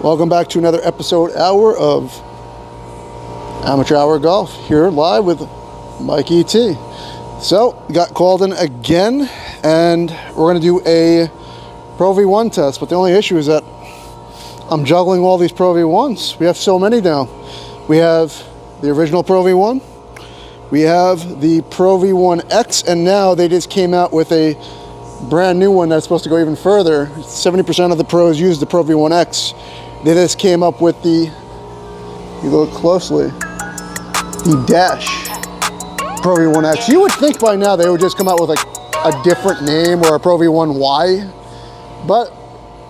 Welcome back to another episode hour of Amateur Hour Golf, here live with Mike ET. So, got called in again, and we're going to do a Pro V1 test, but the only issue is that I'm juggling all these Pro V1s. We have so many now. We have the original Pro V1, we have the Pro V1x, and now they just came out with a brand new one that's supposed to go even further. 70% of the pros use the Pro V1x. They just came up with the, you look closely, the Dash Pro V1x. You would think by now they would just come out with like a different name or a Pro V1y, but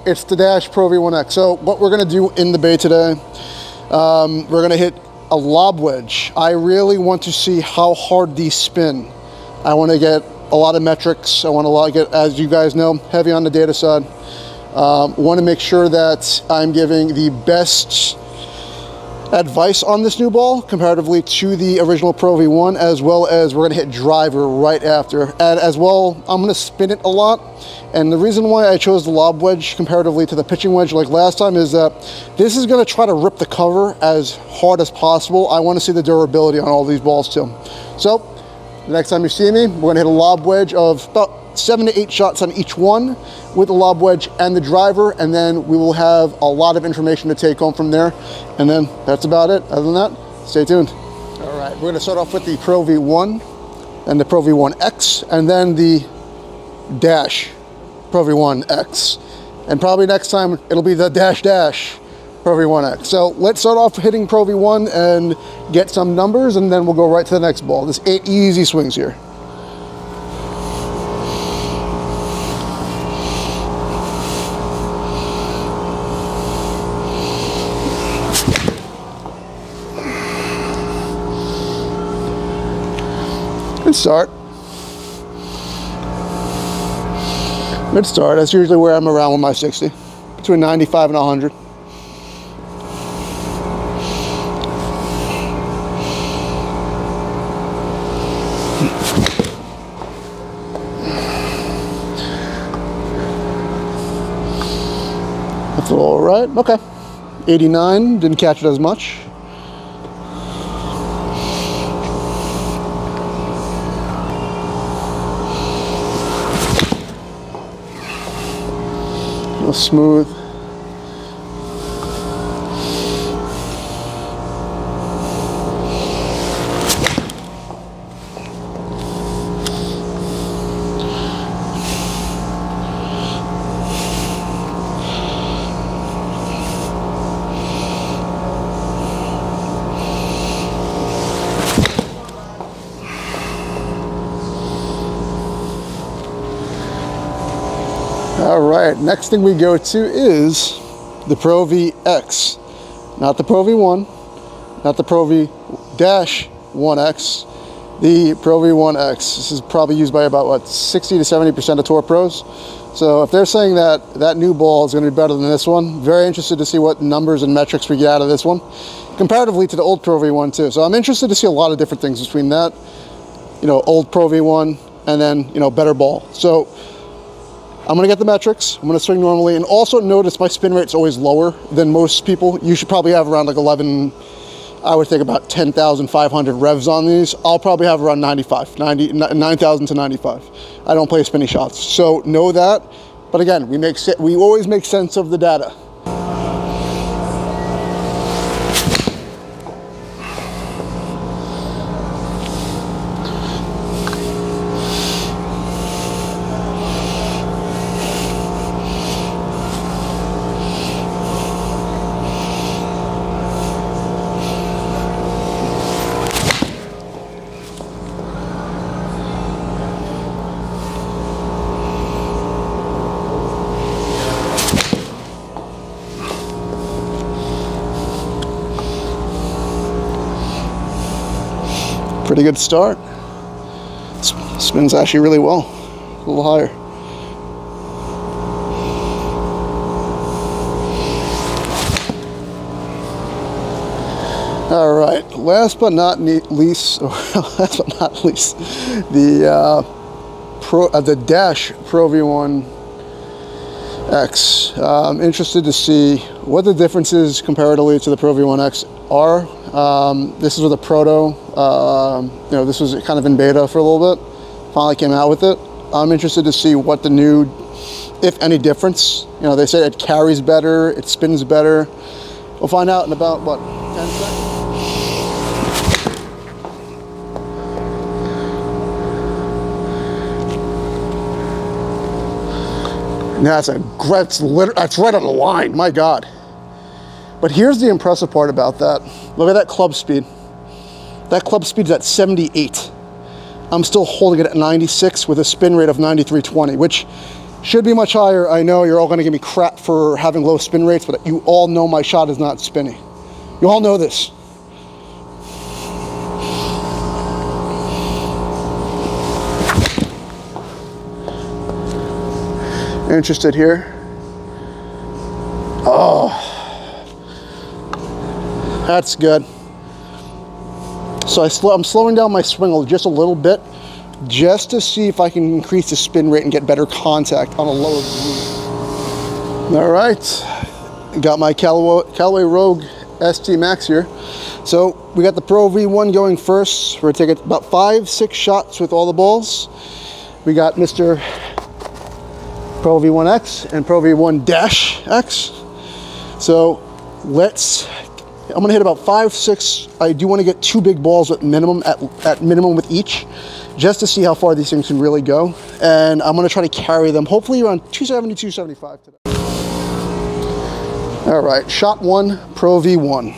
it's the Dash Pro V1x. So what we're gonna do in the bay today, we're gonna hit a lob wedge. I really want to see how hard these spin. I want to get a lot of metrics. I want to get, as you guys know, heavy on the data side. Want to make sure that I'm giving the best advice on this new ball comparatively to the original Pro V1, as well as we're going to hit driver right after. And as well, I'm going to spin it a lot. And the reason why I chose the lob wedge comparatively to the pitching wedge like last time is that this is going to try to rip the cover as hard as possible. I want to see the durability on all these balls too. So the next time you see me, we're going to hit a lob wedge of about 7 to 8 shots on each one with the lob wedge and the driver, and then we will have a lot of information to take home from there. And then that's about it. Other than that, stay tuned. All right, we're going to start off with the Pro V1 and the Pro V1x, and then the Dash Pro V1x. And probably next time it'll be the Dash Pro V1x. So let's start off hitting Pro V1 and get some numbers, and then we'll go right to the next ball. There's 8 easy swings here. Good start. Good start. That's usually where I'm around with my 60. Between 95 and 100. That's all right. Okay. 89. Didn't catch it as much. Smooth. All right, next thing we go to is the Pro VX. Not the Pro V1, not the Pro V-1X, the Pro V1X. This is probably used by about, what, 60 to 70% of tour pros. So if they're saying that that new ball is going to be better than this one, very interested to see what numbers and metrics we get out of this one, comparatively to the old Pro V1 too. So I'm interested to see a lot of different things between that, old Pro V1 and then, better ball. So I'm going to get the metrics. I'm going to swing normally. And also notice my spin rate's always lower than most people. You should probably have around like 11, I would think about 10,500 revs on these. I'll probably have around 9,000 to 95. I don't play spinny shots. So know that. But again, we always make sense of the data. Pretty good start. Spins actually really well. A little higher. All right. Last but not least, the Dash Pro V1 X. I'm interested to see what the differences comparatively to the Pro V1x are. This is with a proto. You know, this was kind of in beta for a little bit. Finally came out with it. I'm interested to see what the new, if any difference. You know, they say it carries better, it spins better. We'll find out in about, what, 10 seconds? That's right on the line, my God. But here's the impressive part about that. Look at that club speed. That club speed's at 78. I'm still holding it at 96 with a spin rate of 93.20, which should be much higher. I know you're all gonna give me crap for having low spin rates, but you all know my shot is not spinny. You all know this. Interested here? Oh, that's good. So I'm slowing down my swing just a little bit, just to see if I can increase the spin rate and get better contact on a lower groove. All right, got my Callaway Rogue ST Max here. So we got the Pro V1 going first. We're gonna take about 5-6 shots with all the balls. We got Mr. Pro V1x and Pro V1-X. So I'm gonna hit about 5-6. I do want to get 2 big balls at minimum with each, just to see how far these things can really go. And I'm gonna try to carry them hopefully around 270, 275 today. All right, shot 1, Pro V1.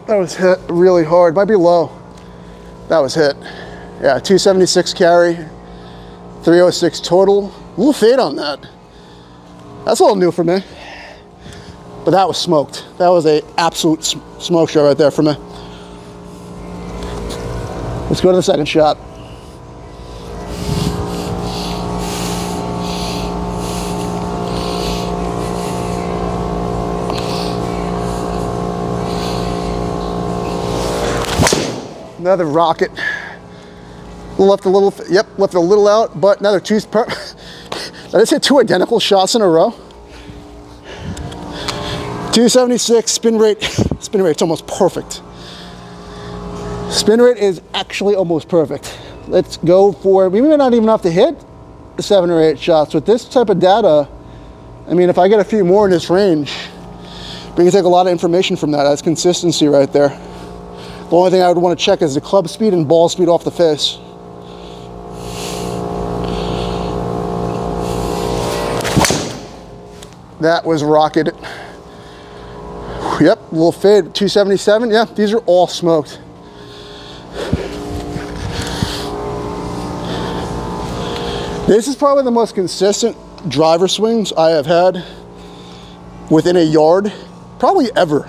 That was hit really hard. Might be low. That was hit. Yeah, 276 carry, 306 total. A little fade on that. That's a little new for me. But that was smoked. That was an absolute smoke show right there for me. Let's go to the second shot. Another rocket. Left a little out, but another two. I just hit 2 identical shots in a row. 276 spin rate. Spin rate's almost perfect. Spin rate is actually almost perfect. Let's go for, we may not even have to hit the 7 or 8 shots. With this type of data, I mean, if I get a few more in this range, we can take a lot of information from that. That's consistency right there. The only thing I would want to check is the club speed and ball speed off the face. That was rocketed. Yep, a little fade, 277. Yeah, these are all smoked. This is probably the most consistent driver swings I have had within a yard, probably ever.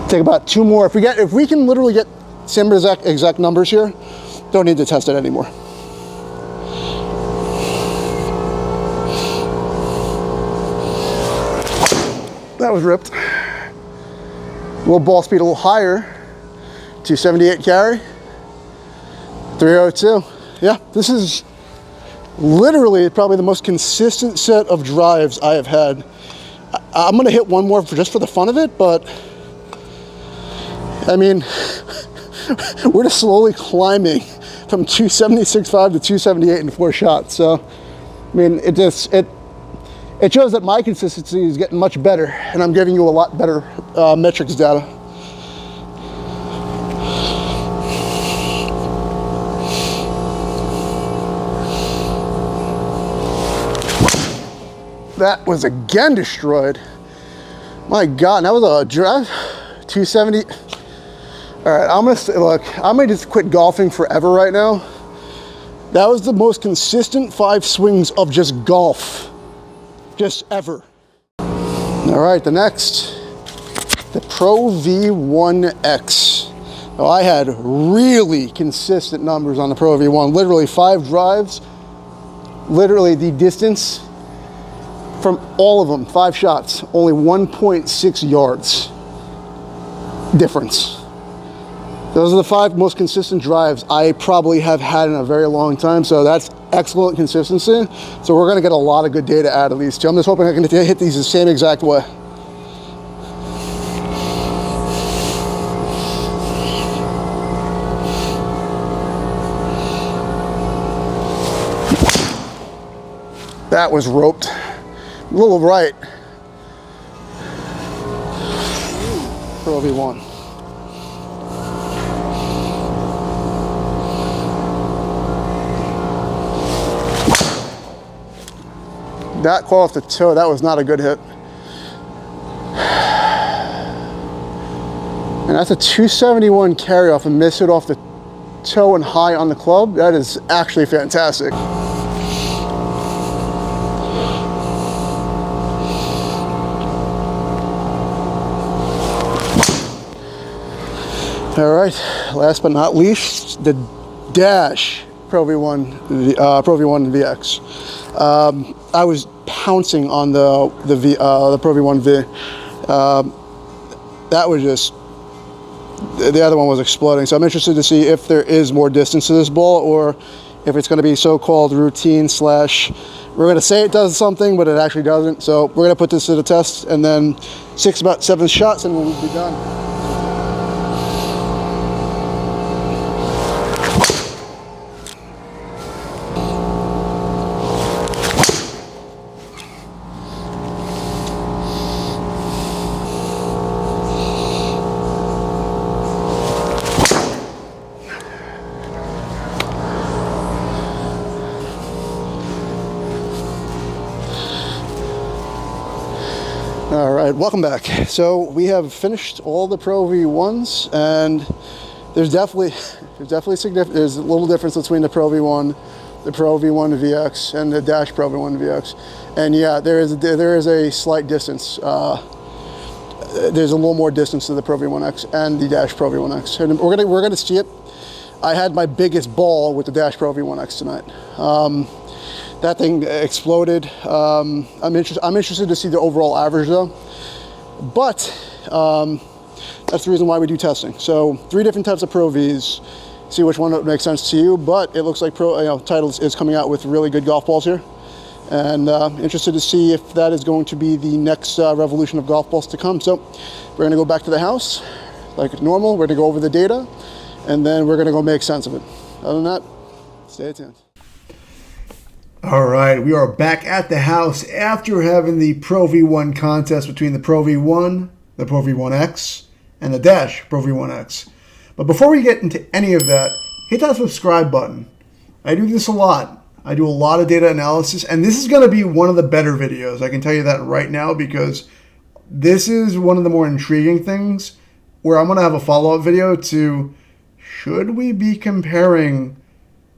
Take about 2 more. If we can literally get same exact numbers here, don't need to test it anymore. That was ripped. A little ball speed a little higher. 278 carry. 302. Yeah, this is literally probably the most consistent set of drives I have had. I'm gonna hit one more just for the fun of it, but I mean, we're just slowly climbing from 276.5 to 278 in 4 shots. So, I mean, it shows that my consistency is getting much better, and I'm giving you a lot better metrics data. That was again destroyed. My God, that was a drive. 270. All right, I may just quit golfing forever right now. That was the most consistent 5 swings of just golf, just ever. All right, the next, the Pro V1x. Now, I had really consistent numbers on the Pro V1, literally 5 drives, literally the distance from all of them, 5 shots, only 1.6 yards. difference. Those are the 5 most consistent drives I probably have had in a very long time, so that's excellent consistency. So we're gonna get a lot of good data out of these two. I'm just hoping I can hit these the same exact way. That was roped. A little right. Pro V1. That call off the toe, that was not a good hit. And that's a 271 carry off and miss it off the toe and high on the club. That is actually fantastic. All right, last but not least, the Dash Pro V1 VX. I was pouncing on the Pro V1 V. That was just, the other one was exploding. So I'm interested to see if there is more distance to this ball, or if it's going to be so-called routine / we're going to say it does something, but it actually doesn't. So we're going to put this to the test, and then about 7 shots, and we'll be done. All right, welcome back. So we have finished all the Pro V1s, and there's definitely significant. There's a little difference between the Pro V1, the Pro V1 VX, and the Dash Pro V1 VX. And yeah, there is a slight distance. There's a little more distance to the Pro V1X and the Dash Pro V1X, and we're gonna see it. I had my biggest ball with the Dash Pro V1X tonight. That thing exploded. I'm interested to see the overall average though, but that's the reason why we do testing. So 3 different types of Pro Vs, see which one makes sense to you. But it looks like Titleist is coming out with really good golf balls here, and interested to see if that is going to be the next revolution of golf balls to come. So we're gonna go back to the house like normal. We're gonna go over the data, and then we're gonna go make sense of it. Other than that, stay tuned. All right, we are back at the house after having the Pro V1 contest between the Pro V1, the Pro V1X, and the Dash Pro V1X. But before we get into any of that, hit that subscribe button. I do this a lot. I do a lot of data analysis, and this is going to be one of the better videos. I can tell you that right now, because this is one of the more intriguing things where I'm going to have a follow-up video to, should we be comparing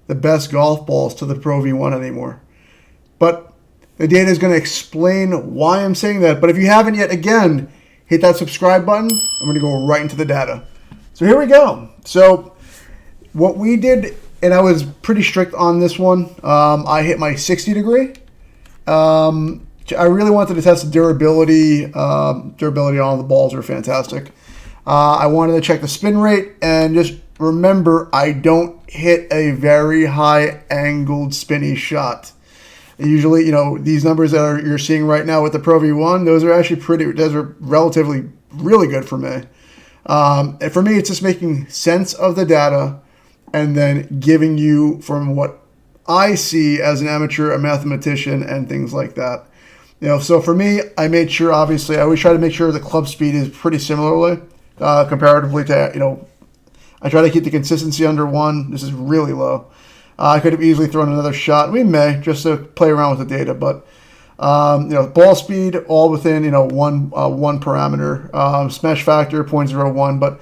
the best golf balls to the Pro V1 anymore? But the data is going to explain why I'm saying that. But if you haven't yet, again, hit that subscribe button. I'm going to go right into the data. So here we go. So what we did, and I was pretty strict on this one. I hit my 60 degree. I really wanted to test the durability. Durability on all the balls are fantastic. I wanted to check the spin rate, and just remember, I don't hit a very high angled spinny shot. Usually, these numbers that you're seeing right now with the Pro V1, those are relatively really good for me. And for me, it's just making sense of the data and then giving you from what I see as an amateur, a mathematician, and things like that. So for me, I made sure, obviously, I always try to make sure the club speed is pretty similarly, comparatively to, I try to keep the consistency under 1. This is really low. I could have easily thrown another shot. We may, just to play around with the data, but ball speed all within one parameter. Smash factor 0.01. But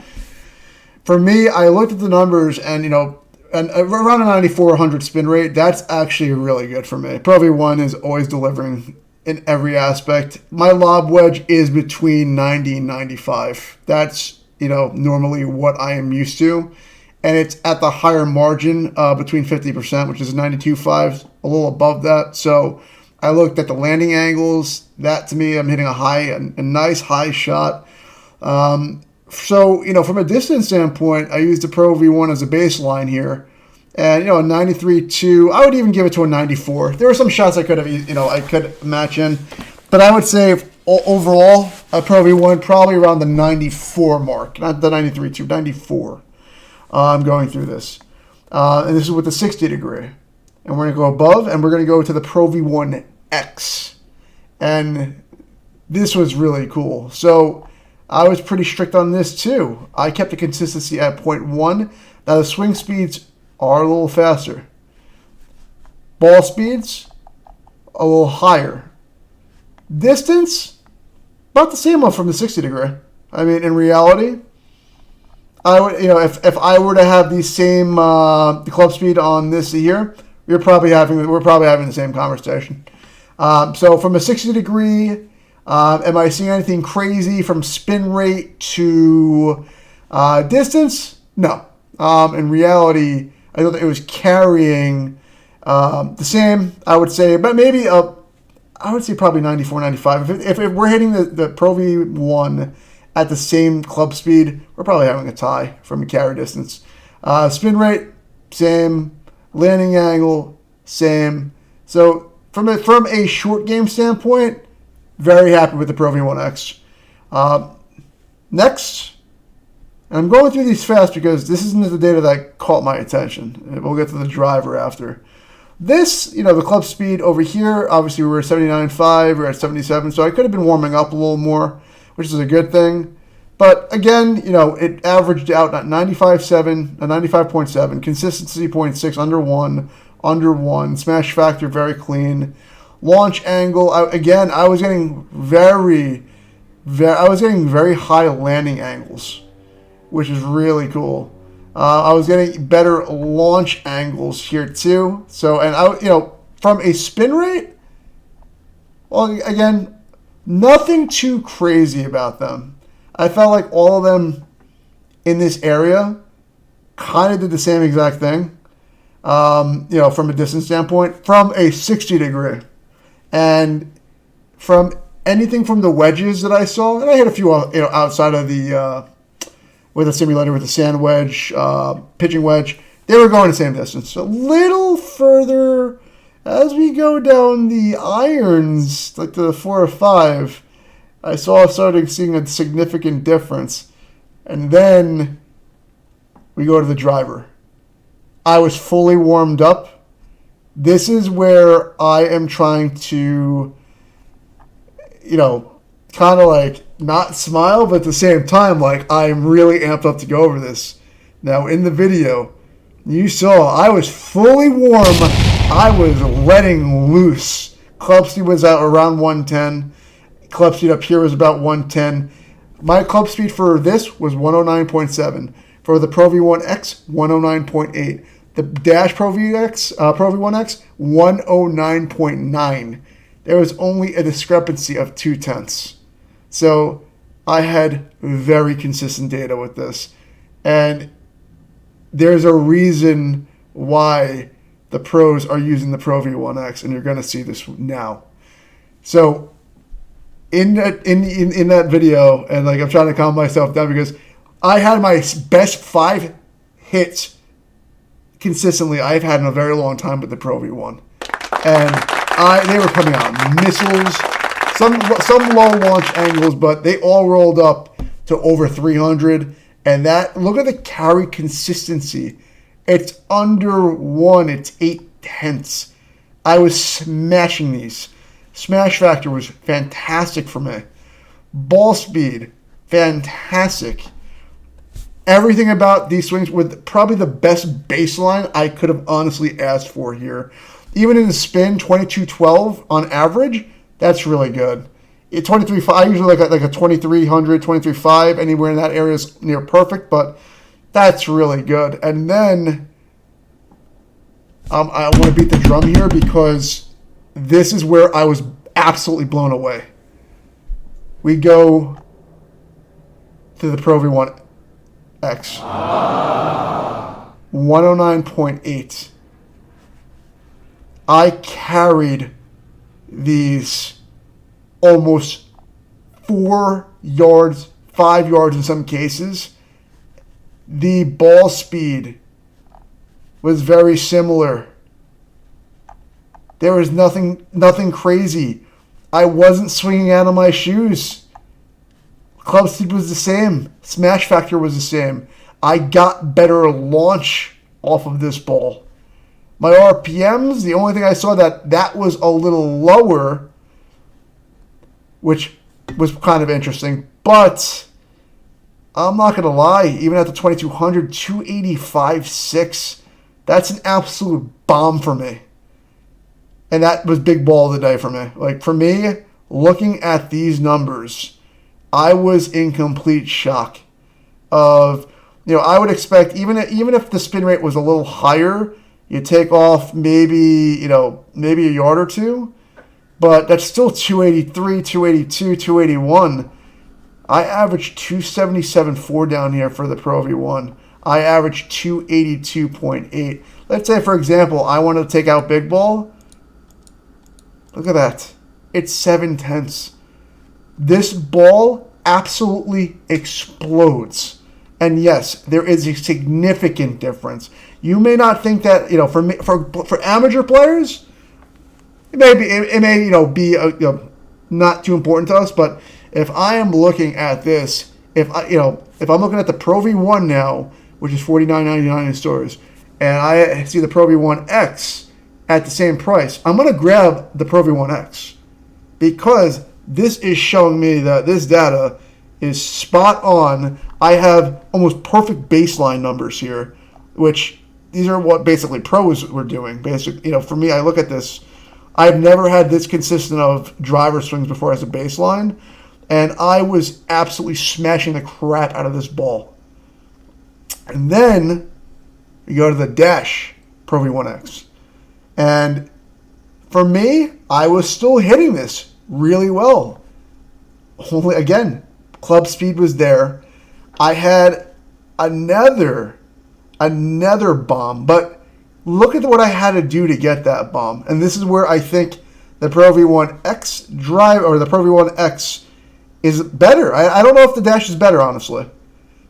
for me, I looked at the numbers, and and around a 9400 spin rate, that's actually really good for me. Pro V1 is always delivering in every aspect. My lob wedge is between 90 and 95. That's normally what I am used to. And it's at the higher margin, between 50%, which is 92.5, a little above that. So I looked at the landing angles. That, to me, I'm hitting a nice high shot. So, from a distance standpoint, I used the Pro V1 as a baseline here. And, a 93.2, I would even give it to a 94. There were some shots I could have, I could match in. But I would say overall, a Pro V1 probably around the 94 mark. Not the 93.2, 94. I'm going through this. And this is with the 60 degree. And we're going to go above, and we're going to go to the Pro V1x. And this was really cool. So I was pretty strict on this too. I kept the consistency at 0.1. Now the swing speeds are a little faster. Ball speeds, a little higher. Distance, about the same one from the 60 degree. I mean, in reality, I would, if I were to have the same the club speed on this here, we're probably having the same conversation. So from a 60 degree, am I seeing anything crazy from spin rate to distance? No. In reality, I thought it was carrying the same, I would say, but maybe I would say probably 94, 95. If we're hitting the Pro V1 at the same club speed, we're probably having a tie from a carry distance. Spin rate, same. Landing angle, same. So from a short game standpoint, very happy with the Pro V1x. Next, and I'm going through these fast because this isn't the data that caught my attention. We'll get to the driver after. This, the club speed over here, obviously we were at 79.5, we're at 77, so I could have been warming up a little more, which is a good thing. But again, it averaged out at 95.7, 95.7, consistency 0.6, under 1, smash factor very clean. Launch angle, I was getting very high landing angles, which is really cool. I was getting better launch angles here too. So, and from a spin rate, well, again, nothing too crazy about them. I felt like all of them in this area kind of did the same exact thing. From a distance standpoint, from a 60 degree, and from anything from the wedges that I saw, and I had a few, outside of the with a simulator with the sand wedge, pitching wedge, they were going the same distance. A little further as we go down the irons, like to the 4 or 5, I started seeing a significant difference. And then we go to the driver. I was fully warmed up. This is where I am trying to, kind of like not smile, but at the same time, like I'm really amped up to go over this. Now, in the video, you saw I was fully warm. I was letting loose. Club speed was at around 110. Club speed up here was about 110. My club speed for this was 109.7. For the Pro V1x, 109.8. The Dash Pro V1x, 109.9. There was only a discrepancy of 0.2. So I had very consistent data with this. And there's a reason why the pros are using the Pro V1x, and you're going to see this now. So in that video, and like I'm trying to calm myself down because I had my best 5 hits consistently I've had in a very long time with the Pro V1. And they were coming out missiles, some low launch angles, but they all rolled up to over 300. And look at the carry consistency. It's under 1. It's 0.8. I was smashing these. Smash factor was fantastic for me. Ball speed, fantastic. Everything about these swings with probably the best baseline I could have honestly asked for here. Even in the spin, 22.12 on average, that's really good. 23.5, I usually like a 2300, 23.5, anywhere in that area is near perfect, but that's really good. And then I want to beat the drum here because this is where I was absolutely blown away. We go to the Pro V1x. 109.8. I carried these almost 4 yards 5 yards in some cases. The ball speed was very similar. There was nothing crazy. I wasn't swinging out of my shoes. Club speed was the same. Smash factor was the same. I got better launch off of this ball. My RPMs, the only thing I saw that was a little lower, which was kind of interesting. But I'm not going to lie, even at the 2200, 285.6, that's an absolute bomb for me. And that was big ball of the day for me. Like, for me, looking at these numbers, I was in complete shock of, I would expect, even if the spin rate was a little higher, you take off maybe a yard or two, but that's still 283, 282, 281. I averaged 277.4 down here for the Pro V1. I averaged 282.8. Let's say, for example, I wanted to take out big ball. Look at that. It's 7/10. This ball absolutely explodes. And yes, there is a significant difference. You may not think that, for amateur players, it may be not too important to us, but if I am looking at this, if I'm looking at the Pro V1 now, which is $49.99 in stores, and I see the Pro V1x at the same price, I'm going to grab the Pro V1x because this is showing me that this data is spot on. I have almost perfect baseline numbers here, which these are what basically pros were doing. For me, I look at this. I've never had this consistent of driver swings before as a baseline, and I was absolutely smashing the crap out of this ball. And then you go to the Dash Pro V1x. And for me, I was still hitting this really well. Only, again, club speed was there. I had another bomb, but look at what I had to do to get that bomb. And this is where I think the Pro V1x drive or the Pro V1x is better. I don't know if the Dash is better, honestly,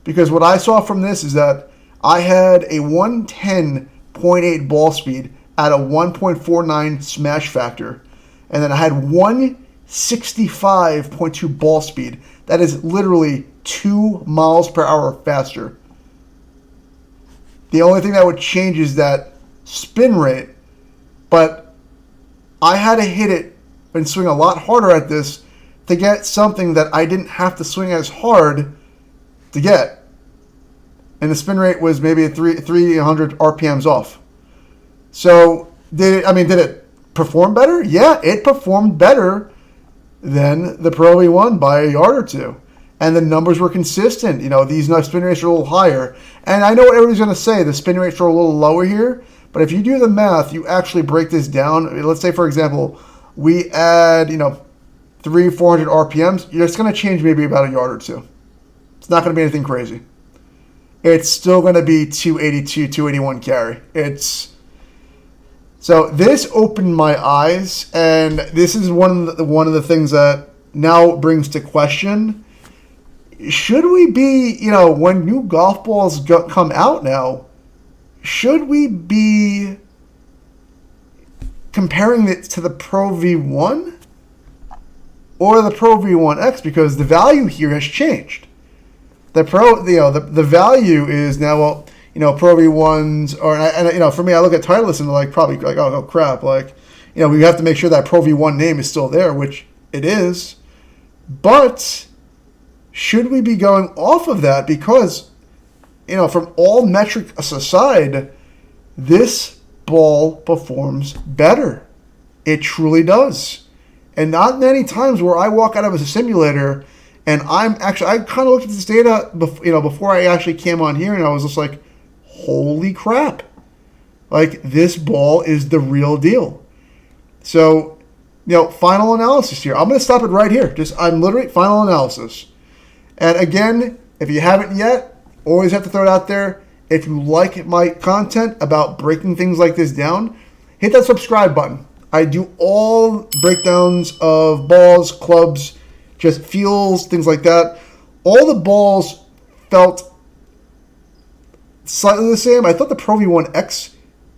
because what I saw from this is that I had a 110.8 ball speed at a 1.49 smash factor, and then I had 165.2 ball speed. That is literally 2 miles per hour faster. The only thing that would change is that spin rate, but I had to hit it and swing a lot harder at this to get something that I didn't have to swing as hard to get. And the spin rate was maybe 300 RPMs off. So, did it perform better? Yeah, it performed better than the Pro V1 by a yard or two. And the numbers were consistent. These spin rates are a little higher. And I know what everybody's going to say. The spin rates are a little lower here. But if you do the math, you actually break this down. Let's say, for example, we add, 300-400 RPMs. It's going to change maybe about a yard or two. It's not going to be anything crazy. It's still going to be 282, 281 carry. So this opened my eyes, and this is one of the things that now brings to question: should we be, when new golf balls come out now, should we be comparing it to the Pro V1 or the Pro V1x? Because the value here has changed. The value is now, Pro V1s, and for me, I look at Titleist and they're probably like, oh crap, we have to make sure that Pro V1 name is still there, which it is. But should we be going off of that? Because, from all metrics aside, this ball performs better. It truly does. And not many times where I walk out of a simulator and I kind of looked at this data, before I actually came on here, and I was just like, holy crap. This ball is the real deal. So, final analysis here. I'm going to stop it right here. I'm literally final analysis. And again, if you haven't yet, always have to throw it out there. If you like my content about breaking things like this down, hit that subscribe button. I do all breakdowns of balls, clubs, just feels, things like that. all the balls felt slightly the same. I thought the Pro V1x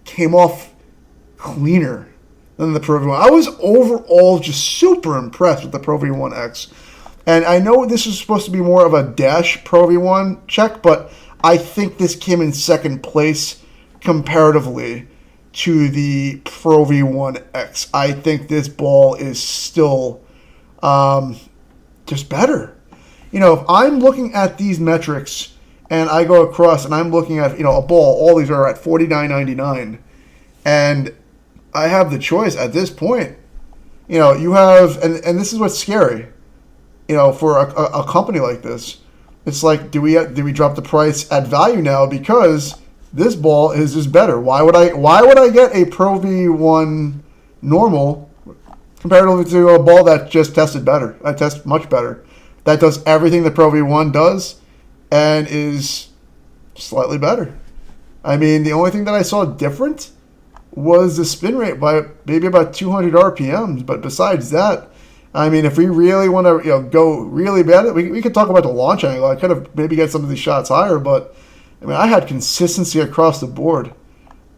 came off cleaner than the Pro V1. I was overall just super impressed with the Pro V1x. And I know this is supposed to be more of a dash Pro V1 check, but I think this came in second place comparatively to the Pro V1x. I think this ball is still just better. You know, if I'm looking at these metrics and I go across and I'm looking at, you know, a ball, all these are at $49.99, and I have the choice at this point. You know, you have, and this is what's scary, you know, for a company like this. It's like, do we drop the price at value now because this ball is just better? Why would I get a Pro V1 normal comparatively to a ball that just tested better? That tests much better. That does everything the Pro V1 does and is slightly better. I mean, the only thing that I saw different was the spin rate by maybe about 200 RPMs. But besides that, I mean, if we really want to, you know, go really bad, we could talk about the launch angle. I could have maybe get some of these shots higher, but I mean, I had consistency across the board.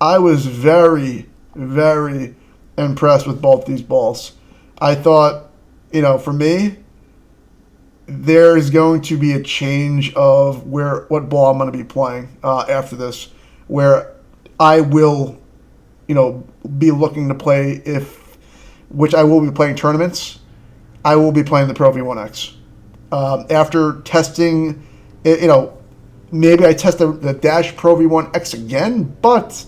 I was very, very impressed with both these balls. I thought, you know, for me, there's going to be a change of what ball I'm going to be playing after this, where I will, you know, be looking to play which I will be playing tournaments. I will be playing the Pro V1x. After testing, you know, maybe I test the Dash Pro V1x again, but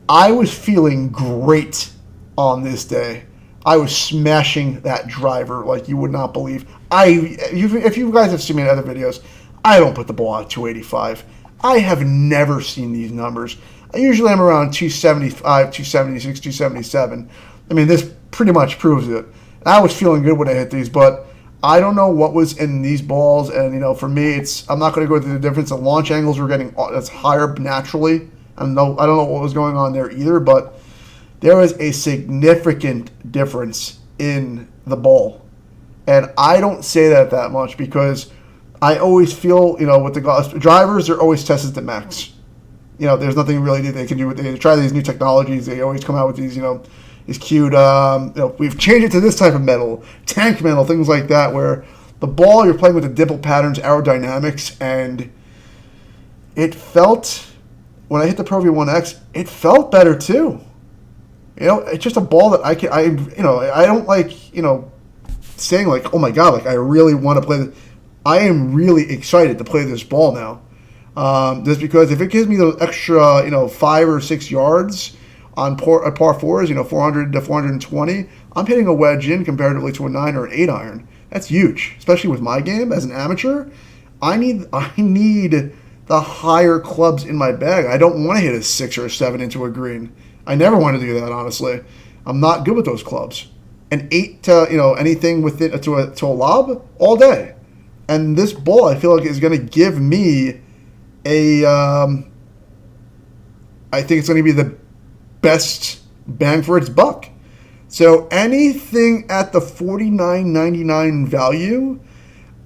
I was feeling great on this day. I was smashing that driver like you would not believe. If you guys have seen me in other videos, I don't put the ball at 285. I have never seen these numbers. I usually am around 275, 276, 277. I mean, this pretty much proves it. I was feeling good when I hit these, but I don't know what was in these balls. And, you know, for me, I'm not going to go through the difference. The launch angles were getting that's higher naturally. I don't know what was going on there either, but there was a significant difference in the ball. And I don't say that much because I always feel, you know, with the drivers, they're always tested to max. You know, there's nothing really they can do with it. They try these new technologies. They always come out with these, you know, these cute, you know, we've changed it to this type of metal, tank metal, things like that, where the ball, you're playing with the dimple patterns, aerodynamics, and it felt, when I hit the Pro V1x, it felt better too. You know, it's just a ball that I don't like, you know, saying like, oh my God, like I really want to play this. I am really excited to play this ball now. Just because if it gives me those extra, you know, 5 or 6 yards on par fours, you know, 400 to 420, I'm hitting a wedge in comparatively to a 9 or an 8 iron. That's huge, especially with my game as an amateur. I need the higher clubs in my bag. I don't want to hit a 6 or a 7 into a green. I never want to do that, honestly. I'm not good with those clubs. An 8 to, you know, anything within to a lob all day. And this ball, I feel like, is going to give me I think it's going to be the best bang for its buck. So anything at the $49.99 value,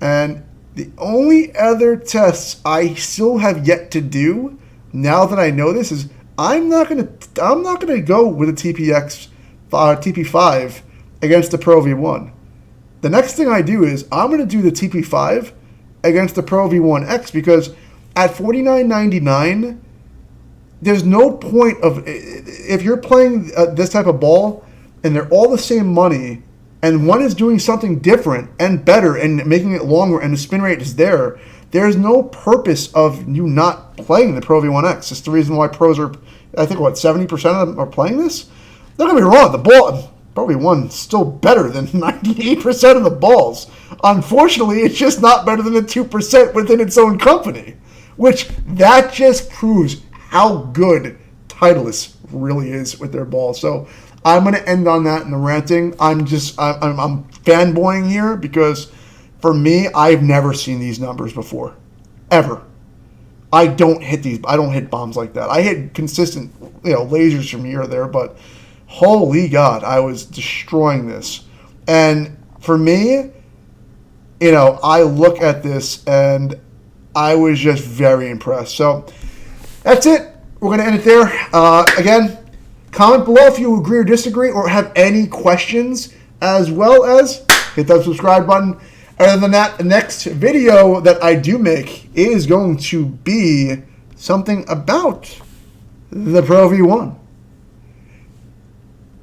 and the only other tests I still have yet to do now that I know this is I'm not gonna go with a TP5 against the Pro V1. The next thing I do is I'm gonna do the TP5 against the Pro V1x because at $49.99, there's no point of, if you're playing this type of ball and they're all the same money and one is doing something different and better and making it longer and the spin rate is there's no purpose of you not playing the Pro V1x. It's the reason why pros are, I think, 70% of them are playing this? Don't get me wrong, the ball, Pro V1 is still better than 98% of the balls. Unfortunately, it's just not better than the 2% within its own company. Which, that just proves how good Titleist really is with their balls. So I'm going to end on that in the ranting. I'm fanboying here because for me, I've never seen these numbers before. Ever. I don't hit bombs like that. I hit consistent, you know, lasers from here or there, but holy God, I was destroying this. And for me, you know, I look at this and I was just very impressed. So that's it. We're going to end it there. Again, comment below if you agree or disagree or have any questions, as well as hit that subscribe button. Other than that, the next video that I do make is going to be something about the Pro V1.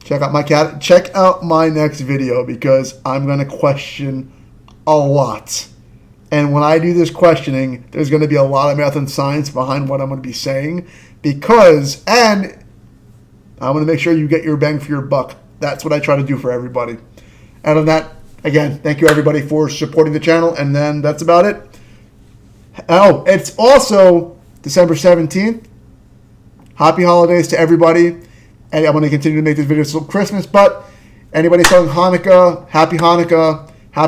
Check out my next video, because I'm going to question a lot. And when I do this questioning, there's going to be a lot of math and science behind what I'm going to be saying, and I'm going to make sure you get your bang for your buck. That's what I try to do for everybody. And on that, again, thank you everybody for supporting the channel, and then that's about it. Oh, it's also December 17th. Happy holidays to everybody. And I'm going to continue to make this video till Christmas, but anybody selling Hanukkah, happy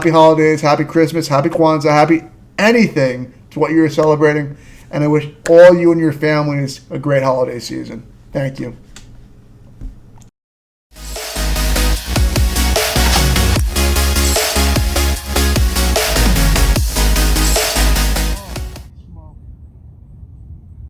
holidays, happy Christmas, happy Kwanzaa, happy anything to what you're celebrating. And I wish all you and your families a great holiday season. Thank you.